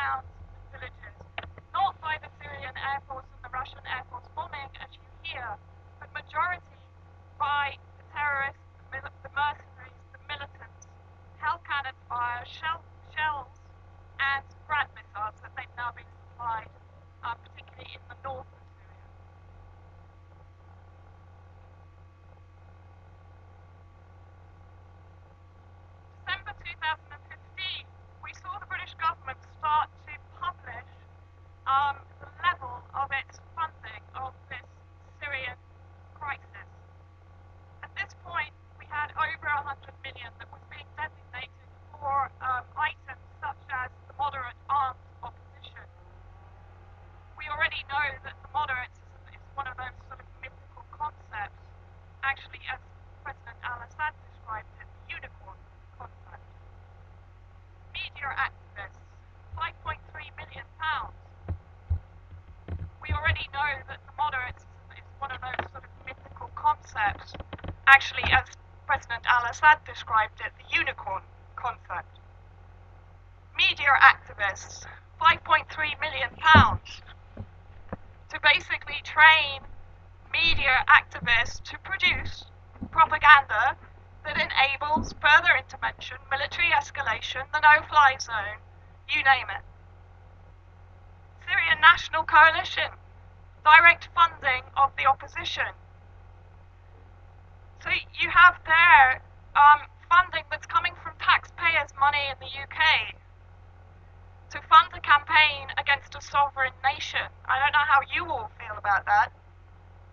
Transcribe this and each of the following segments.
towns and villages, not by the Syrian Air Force and the Russian Air Force bombing, as you hear, but majority by the terrorists, the mercenaries, the militants, hell cannon fire, shells, and Grad missiles that they've now been supplied, particularly in the north of Syria. December 2015, we saw the British government start to publish the level of its funding of this Syrian crisis. At this point, we had over 100 million that was being designated for items such as the moderate armed opposition. We already know that the moderates is one of those sort of mythical concepts, actually, as President al-Assad described it, the unicorn concept. Media activists, £5.3 million. We already know that the moderates is one of those sort of mythical concepts, actually, as President al-Assad described it, the unicorn concept. Media activists, £5.3 million, to basically train media activists to produce propaganda that enables further intervention, military escalation, the no-fly zone, you name it. Syrian National Coalition, direct funding of the opposition. So you have there funding that's coming from taxpayers' money in the UK to fund a campaign against a sovereign nation. I don't know how you all feel about that,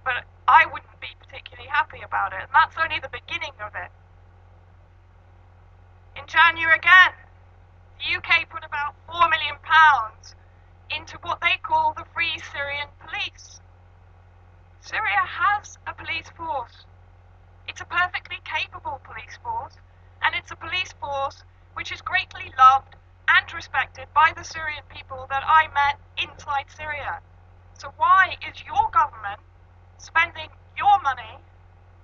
but I wouldn't be particularly happy about it, and that's only the beginning of it. In January again, the UK put about £4 million into what they call the Free Syrian Police. Syria has a police force. It's a perfectly capable police force, and it's a police force which is greatly loved and respected by the Syrian people that I met inside Syria. So why is your government spending your money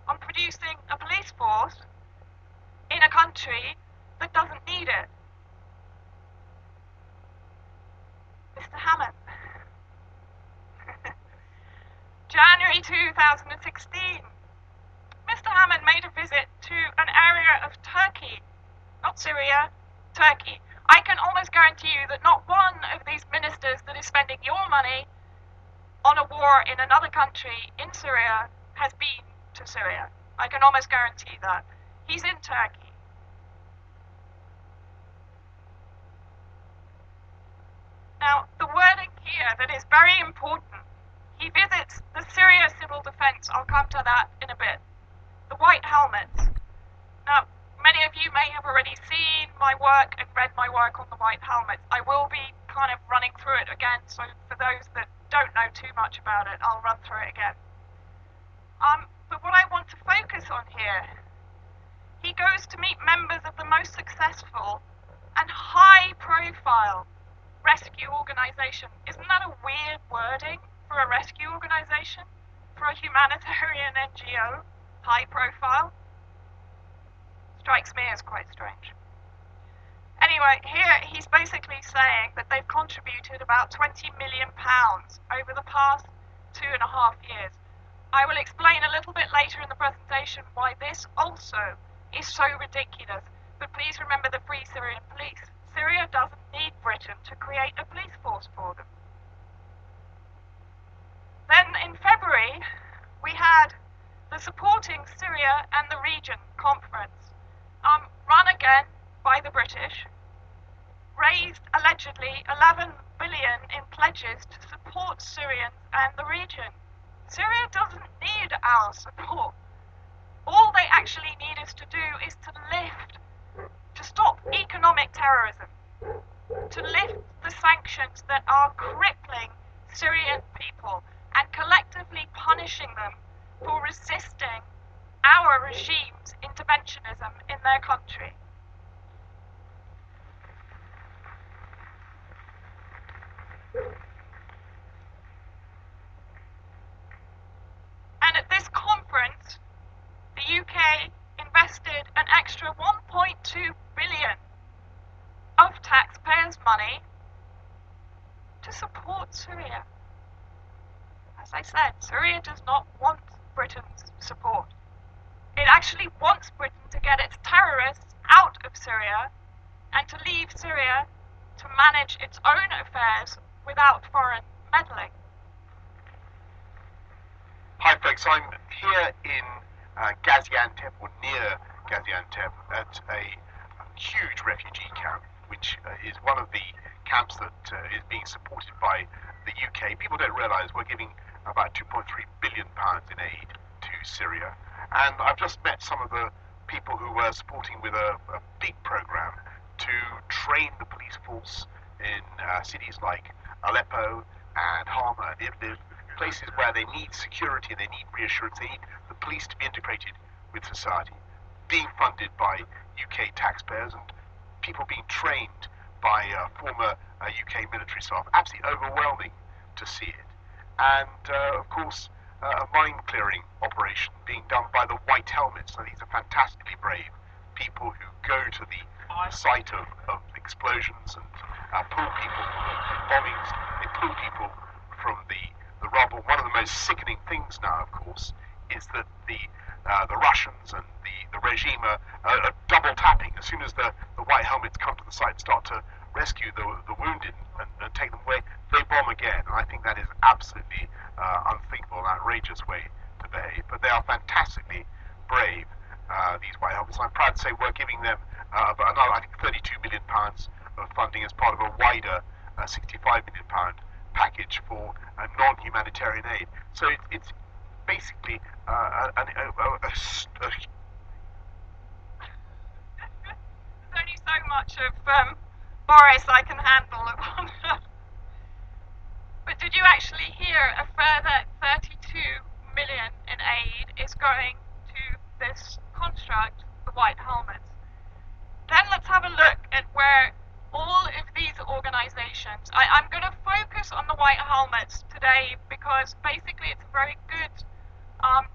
on producing a police force in a country that doesn't need it? Mr. Hammond. January 2016. Mr. Hammond made a visit to an area of Turkey, not Syria, Turkey. I can almost guarantee you that not one of these ministers that is spending your money on a war in another country in Syria has been to Syria. I can almost guarantee that. He's in Turkey. Now, the wording here that is very important, he visits the Syria Civil Defense. I'll come to that in a bit. The white helmets. Now, many of you may have already seen my work and read my work on the white helmets. I will be kind of running through it again, so for those that don't know too much about it, I'll run through it again. But what I want to focus on here, he goes to meet members of the most successful and high-profile rescue organization. Isn't that a weird wording for a rescue organization? For a humanitarian NGO? High-profile? Strikes me as quite strange. Anyway, here he's basically saying that they've contributed about £20 million over the past 2.5 years. I will explain a little bit later in the presentation why this also is so ridiculous, but please remember the Free Syrian Police. Syria doesn't need Britain to create a police force for them. Then in February, we had the Supporting Syria and the Region conference, run again by the British, raised allegedly 11 billion in pledges to support Syrians and the region. Syria doesn't need our support. All they actually need us to do is to stop economic terrorism, to lift the sanctions that are crippling Syrian people and collectively punishing them for resisting our regime's interventionism in their country. And at this conference, the UK invested an extra 1.2 billion of taxpayers' money to support Syria. As I said, Syria does not want Britain's support. It actually wants Britain to get its terrorists out of Syria and to leave Syria to manage its own affairs without foreign meddling. Hi folks, I'm here in Gaziantep, or near Gaziantep, at a huge refugee camp, which is one of the camps that is being supported by the UK. People don't realise we're giving about £2.3 billion in aid to Syria. And I've just met some of the people who were supporting with a big programme to train the police force in cities like Aleppo and Hama and Idlib, places where they need security and they need reassurance. They need the police to be integrated with society, being funded by UK taxpayers and people being trained by former UK military staff. Absolutely overwhelming to see it. And of course, a mine clearing operation being done by the White Helmets. So these are fantastically brave people who go to the site of explosions and pull people from bombings. They pull people from the rubble. One of the most sickening things now, of course, is that the Russians and the regime are double tapping. As soon as the White Helmets come to the site and start to rescue the wounded and take them away, they bomb again. And I think that is absolutely unthinkable, an outrageous way to behave. But they are fantastically brave, these White Helmets. I'm proud to say we're giving them about another, I think, £32 million of funding as part of a wider £65 million package for non-humanitarian aid. So it's basically There's only so much of Boris I can handle at once. But did you actually hear a further 32 million in aid is going to this construct, the White Helmets? Then let's have a look at where all of these organisations, I'm going to focus on the White Helmets today because basically it's a very good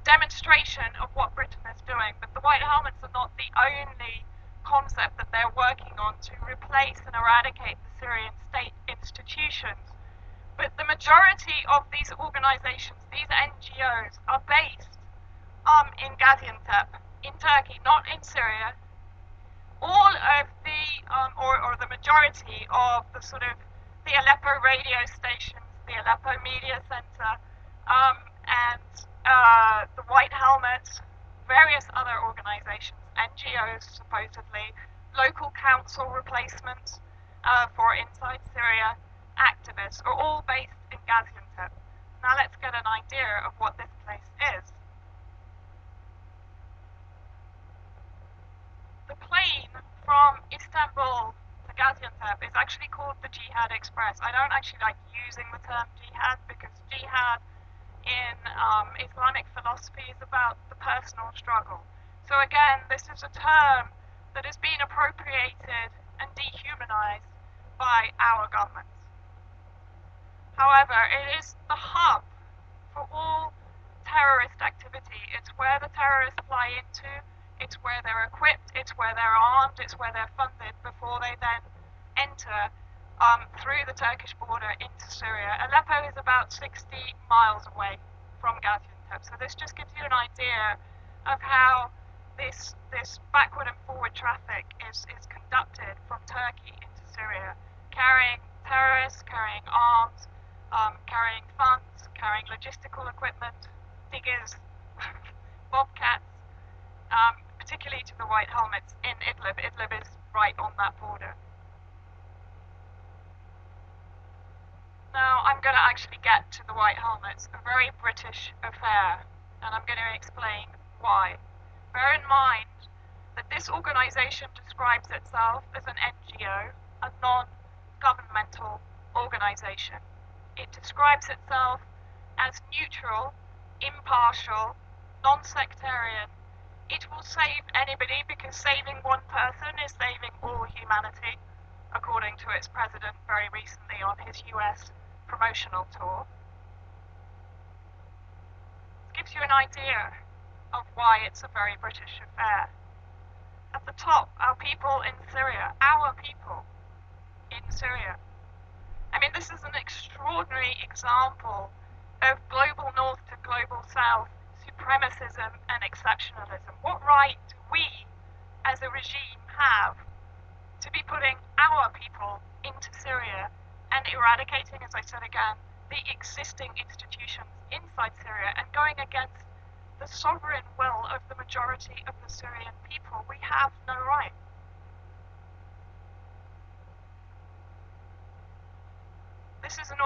demonstration of what Britain is doing. But the White Helmets are not the only concept that they're working on to replace and eradicate the Syrian state institutions. But the majority of these organisations, these NGOs, are based in Gaziantep, in Turkey, not in Syria. All of the, or the majority of the sort of the Aleppo radio stations, the Aleppo Media Centre, and the White Helmets, various other organisations, NGOs supposedly, local council replacements for inside Syria, activists, are all based in Gaziantep. Now let's get an idea of what this place is. The plane from Istanbul to Gaziantep is actually called the Jihad Express. I don't actually like using the term jihad because jihad in Islamic philosophy is about the personal struggle. So again, this is a term that has been appropriated and dehumanized by our governments. However, it is the hub for all terrorist activity. It's where the terrorists fly into, it's where they're equipped, it's where they're armed, it's where they're funded before they then enter through the Turkish border into Syria. Aleppo is about 60 miles away from Gaziantep, so this just gives you an idea of how this backward and forward traffic is conducted from Turkey into Syria, carrying terrorists, carrying arms, carrying funds, carrying logistical equipment, diggers, bobcats, particularly to the White Helmets in Idlib. Idlib is right on that border. Now I'm going to actually get to the White Helmets, a very British affair, and I'm going to explain why. Bear in mind that this organisation describes itself as an NGO, a non-governmental organisation. It describes itself as neutral, impartial, non-sectarian. It will save anybody because saving one person is saving all humanity, according to its president very recently on his US promotional tour. It gives you an idea of why it's a very British affair. At the top, our people in Syria, our people in Syria. I mean, this is an extraordinary example of global north to global south supremacism and exceptionalism. What right do we, as a regime, have to be putting our people into Syria and eradicating, as I said again, the existing institutions inside Syria and going against the sovereign will of the majority of the Syrian people? We have no right. This is an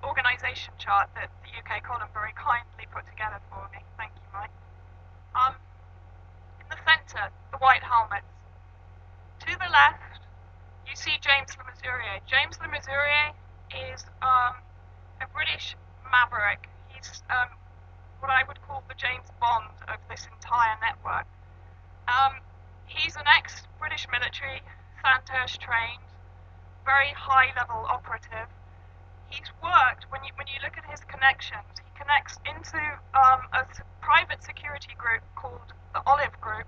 organisation chart that the UK column very kindly put together for me. Thank you, Mike. In the centre, the white helmets. To the left, you see James Le Mesurier. James Le Mesurier is a British maverick. He's what I would call the James Bond of this entire network. He's an ex-British military, Sandhurst trained, very high-level operative. He's worked, when you look at his connections, he connects into a private security group called the Olive Group,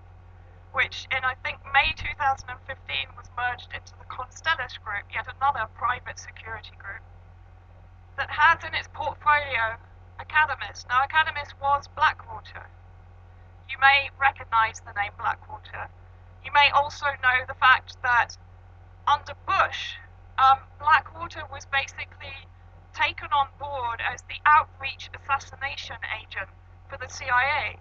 which in, I think, May 2015 was merged into the Constellus Group, yet another private security group, that has in its portfolio Academis. Now, Academis was Blackwater. You may recognize the name Blackwater. You may also know the fact that under Bush, Blackwater was basically taken on board as the outreach assassination agent for the CIA.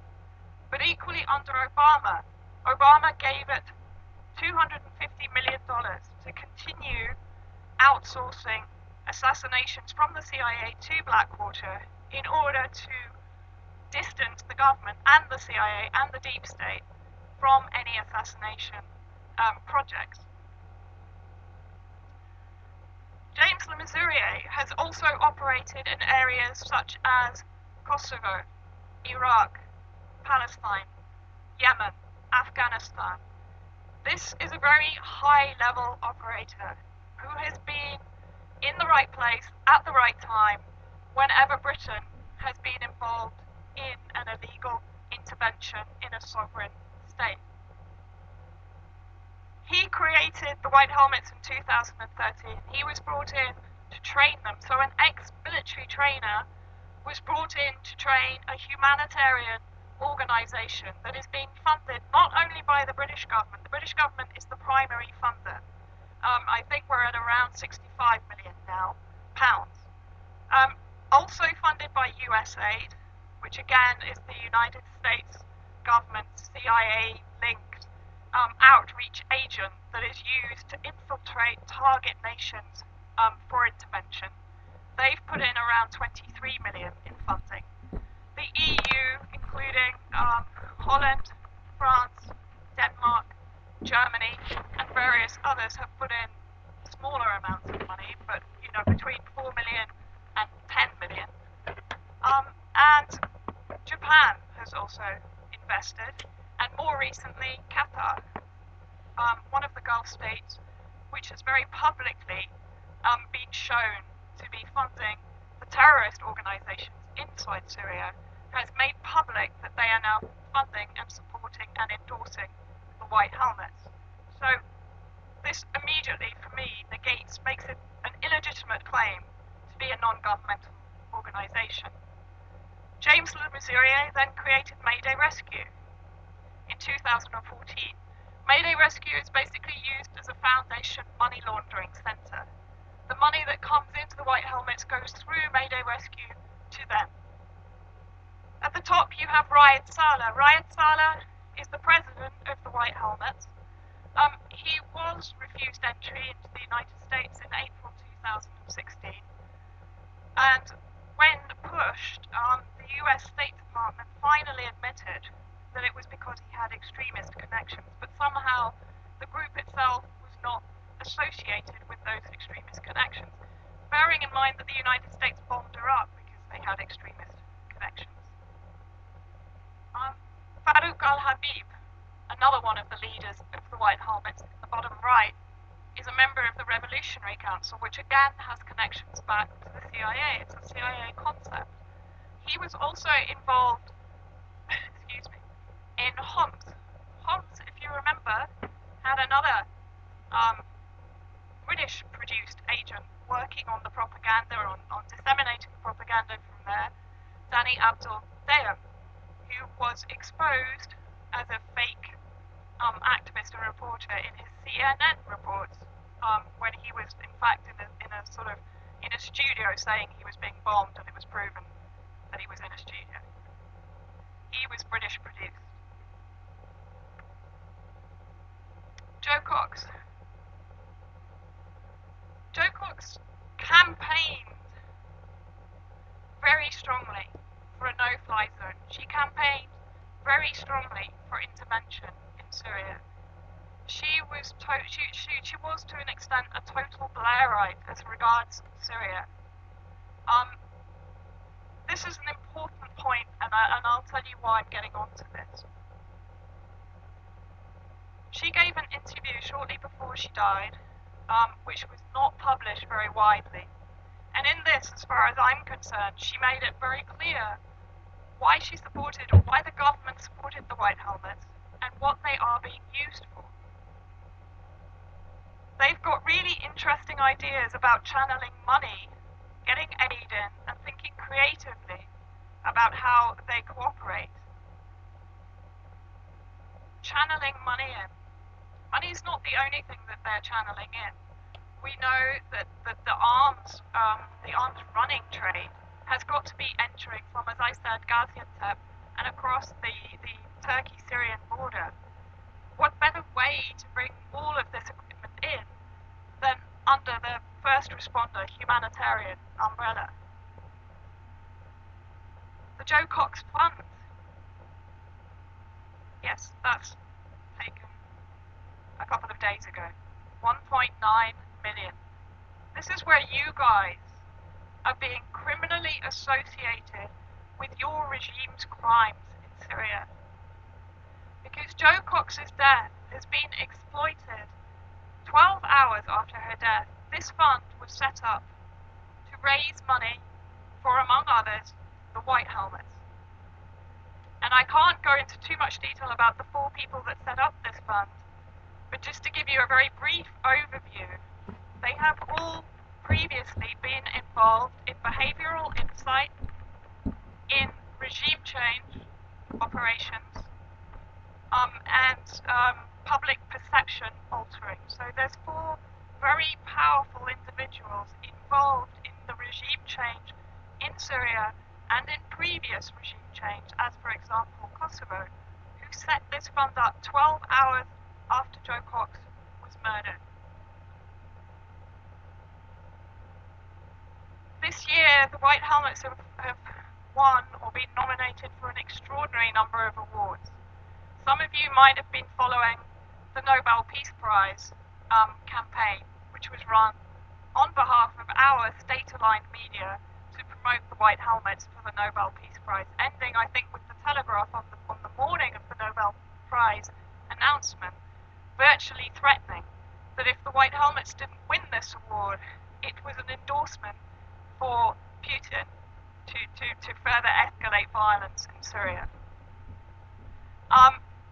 But equally under Obama, Obama gave it $250 million to continue outsourcing assassinations from the CIA to Blackwater in order to distance the government and the CIA and the deep state from any assassination projects. James Le Mesurier has also operated in areas such as Kosovo, Iraq, Palestine, Yemen, Afghanistan. This is a very high-level operator who has been in the right place at the right time whenever Britain has been involved in an illegal intervention in a sovereign state. He created the White Helmets in 2013. He was brought in to train them. So an ex-military trainer was brought in to train a humanitarian organisation that is being funded not only by the British government. The British government is the primary funder. I think we're at around 65 million now, pounds. Also funded by USAID, which again is the United States government CIA-linked outreach agent that is used to infiltrate target nations for intervention. They've put in around 23 million in funding. The EU, including Holland, France, Denmark, Germany, and various others, have put in smaller amounts of money, but between 4 million and 10 million. And Japan has also invested, and more recently Qatar, one of the Gulf states, which has very publicly been shown to be funding the terrorist organizations inside Syria, has made public that they are now funding and supporting and endorsing the White Helmets. So this immediately, for me, makes it an illegitimate claim to be a non-governmental organization. James Le Mesurier then created Mayday Rescue in 2014. Mayday Rescue is basically used as a foundation money laundering centre. The money that comes into the White Helmets goes through Mayday Rescue to them. At the top you have Riyad Saleh. Riyad Saleh is the president of the White Helmets. He was refused entry into the United States in April 2016. And when pushed, the US State Department finally admitted that it was because he had extremist connections, but somehow the group itself was not associated with those extremist connections, bearing in mind that the United States bombed Iraq because they had extremist connections. Farouk al-Habib, another one of the leaders of the White Helmets in the bottom right, is a member of the Revolutionary Council, which again has connections back to the CIA. It's a CIA concept. He was also involved, in Homs. Homs, if you remember, had another British-produced agent working on the propaganda, on disseminating the propaganda from there, Danny Abdul Dayem, who was exposed as a fake activist and reporter in his CNN reports when he was in fact in a studio saying he was being bombed, and it was proven that he was in a studio. He was British produced. Jo Cox. Jo Cox campaigned very strongly for a no-fly zone. She campaigned very strongly for intervention in Syria. She was to an extent a total Blairite as regards Syria. This is an important point, and I'll tell you why I'm getting onto this. She gave an interview shortly before she died, which was not published very widely. And in this, as far as I'm concerned, she made it very clear why she supported, or why the government supported the White Helmets, and what they are being used for. They've got really interesting ideas about channeling money, getting aid in, and thinking creatively about how they cooperate. Channeling money in. Money is not the only thing that they're channeling in. We know that the arms running trade has got to be entering from, as I said, Gaziantep and across the Turkey-Syrian border. What better way to bring all of this equipment in than under the first responder humanitarian umbrella? The Jo Cox Fund. Yes, that's taken a couple of days ago. 1.9 million. This is where you guys are being criminally associated with your regime's crimes in Syria. Because Jo Cox's death has been exploited. 12 hours after her death, this fund was set up to raise money for, among others, the White Helmets. And I can't go into too much detail about the 4 people that set up this fund, but just to give you a very brief overview, they have all previously been involved in behavioral insight, in regime change operations, and public perception altering. So there's 4 very powerful individuals involved in the regime change in Syria and in previous regime change, as for example Kosovo, who set this fund up 12 hours after Jo Cox was murdered. This year, the White Helmets have won or been nominated for an extraordinary number of awards. Some of you might have been following the Nobel Peace Prize campaign, which was run on behalf of our state-aligned media to promote the White Helmets for the Nobel Peace Prize, ending, I think, with the Telegraph on the morning of the Nobel Prize announcement, virtually threatening that if the White Helmets didn't win this award, it was an endorsement for Putin to further escalate violence in Syria.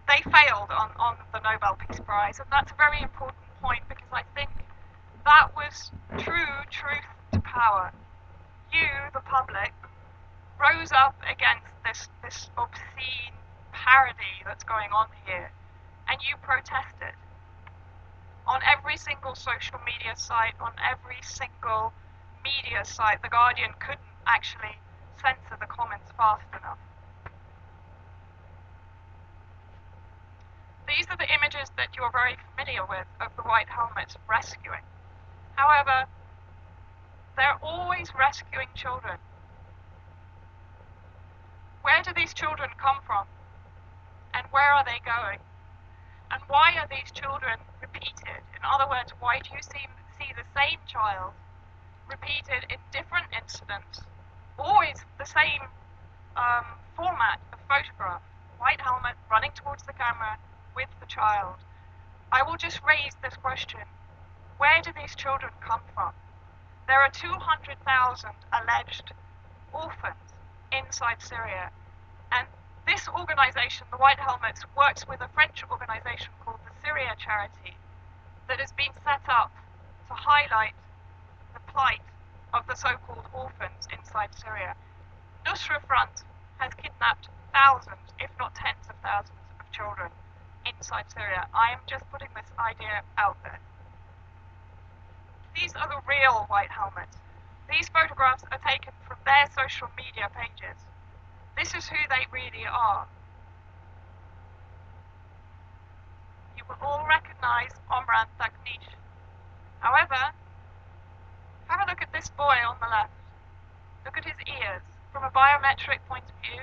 They failed on the Nobel Peace Prize, and that's a very important point, because I think that was true truth to power. You, the public, rose up against this obscene parody that's going on here, and you protested. On every single social media site, on every single media site, The Guardian couldn't actually censor the comments fast enough. These are the images that you're very familiar with of the White Helmets rescuing. However, they're always rescuing children. Where do these children come from? And where are they going? And why are these children repeated? In other words, why do you see the same child repeated in different incidents, always the same format of photograph? White helmet running towards the camera with the child. I will just raise this question. Where do these children come from? There are 200,000 alleged orphans inside Syria, and this organization, the White Helmets, works with a French organization called the Syria Charity that has been set up to highlight the plight of the so-called orphans inside Syria. Nusra Front has kidnapped thousands, if not tens of thousands, of children inside Syria. I am just putting this idea out there. These are the real white helmets. These photographs are taken from their social media pages. This is who they really are. You will all recognize Omran Thaknish. However, have a look at this boy on the left. Look at his ears from a biometric point of view.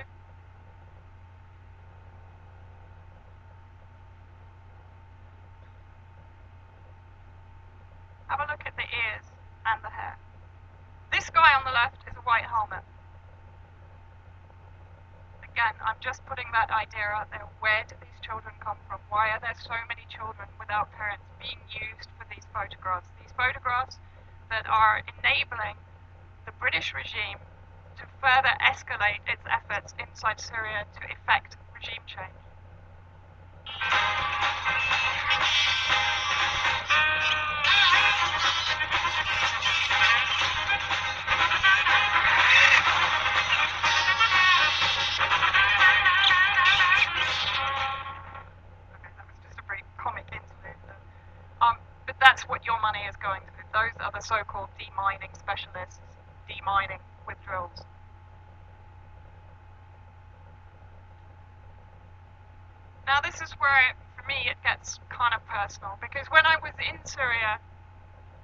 Have a look at the ears and the hair. This guy on the left is a white helmet. Again, I'm just putting that idea out there. Where did these children come from? Why are there so many children without parents being used for these photographs? These photographs that are enabling the British regime to further escalate its efforts inside Syria to effect regime change. But that's what your money is going to. Those are the so-called demining specialists, demining with drills. Now this is where, for me, it gets kind of personal, because when I was in Syria,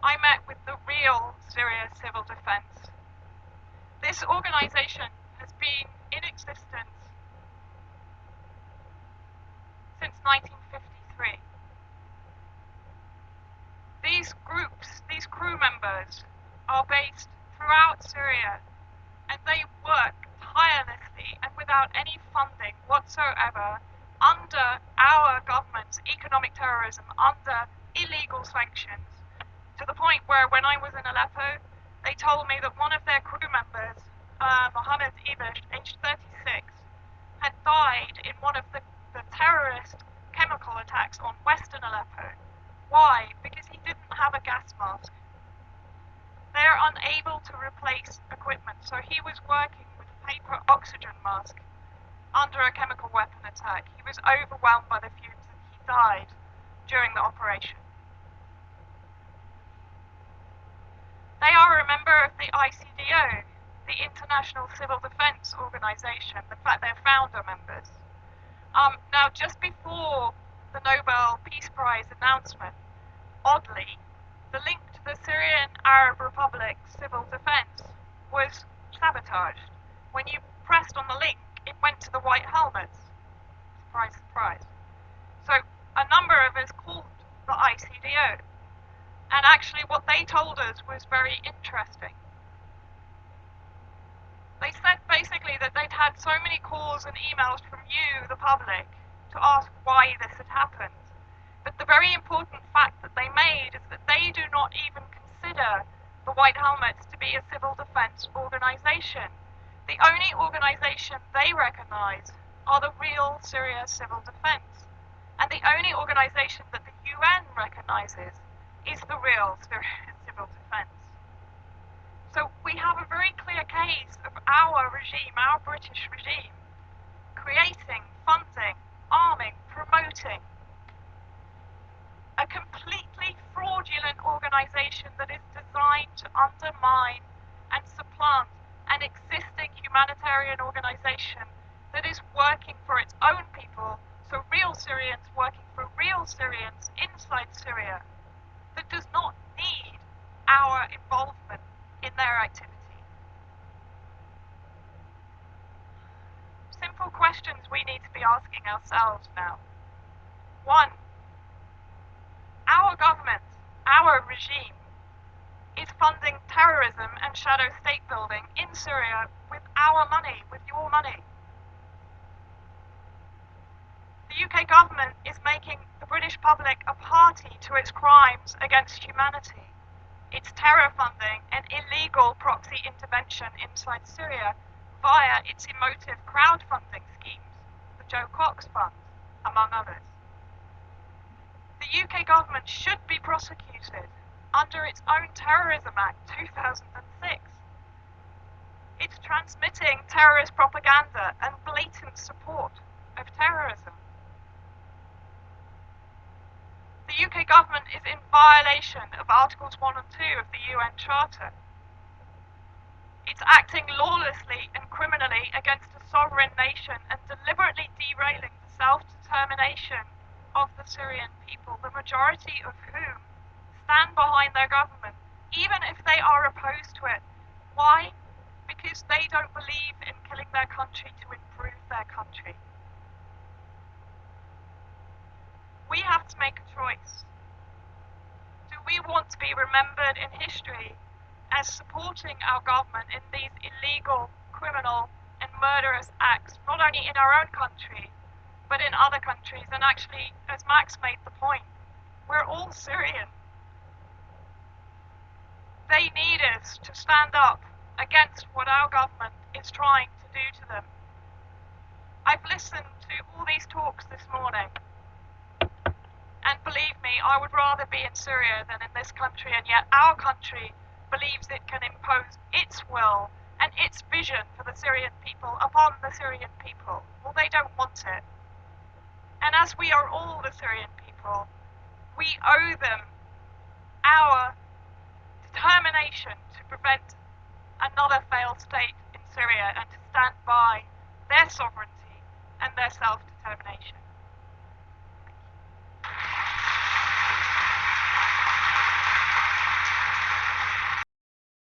I met with the real Syria Civil Defense. This organization has been in existence since 1953. These groups, these crew members, are based throughout Syria, and they work tirelessly and without any funding whatsoever under our government's economic terrorism, under illegal sanctions, to the point where when I was in Aleppo, they told me that one of their crew members, Mohammed Ibish, aged 36, had died in one of the terrorist chemical attacks on western Aleppo. Why? Because he didn't have a gas mask. They're unable to replace equipment, so he was working with a paper oxygen mask under a chemical weapon attack. He was overwhelmed by the fumes and he died during the operation. They are a member of the ICDO, the International Civil Defense Organization. In fact, they're founder members. Now, just before the Nobel Peace Prize announcement, oddly, the link to the Syrian Arab Republic Civil Defense was sabotaged. When you pressed on the link, it went to the white helmets. Surprise, surprise. So a number of us called the ICDO, and actually what they told us was very interesting. They said basically that they'd had so many calls and emails from you, the public, to ask why this had happened. But the very important fact that they made is that they do not even consider the White Helmets to be a civil defense organization. The only organization they recognize are the real Syria Civil Defense. And the only organization that the UN recognizes is the real Syria Civil Defense. So we have a very clear case of our regime, our British regime, creating, funding, arming, promoting a completely fraudulent organization that is designed to undermine and supplant an existing humanitarian organization that is working for its own people, so real Syrians working for real Syrians inside Syria, that does not need our involvement in their activity. Simple questions we need to be asking ourselves now. 1. Our government, our regime, is funding terrorism and shadow state building in Syria with our money, with your money. The UK government is making the British public a party to its crimes against humanity. Its terror funding and illegal proxy intervention inside Syria via its emotive crowdfunding schemes, the Joe Cox Fund, among others. The UK government should be prosecuted under its own Terrorism Act 2006. It's transmitting terrorist propaganda and blatant support of terrorism. The UK government is in violation of Articles 1 and 2 of the UN Charter. It's acting lawlessly and criminally against a sovereign nation and deliberately derailing the self-determination of the Syrian people, the majority of whom stand behind their government, even if they are opposed to it. Why? Because they don't believe in killing their country to improve their country. We have to make a choice. Do we want to be remembered in history as supporting our government in these illegal, criminal, and murderous acts, not only in our own country, but in other countries? And actually, as Max made the point, we're all Syrian. They need us to stand up against what our government is trying to do to them. I've listened to all these talks this morning, and believe me, I would rather be in Syria than in this country, and yet our country believes it can impose its will and its vision for the Syrian people upon the Syrian people. Well, they don't want it. And as we are all the Syrian people, we owe them our determination to prevent another failed state in Syria and to stand by their sovereignty and their self-determination.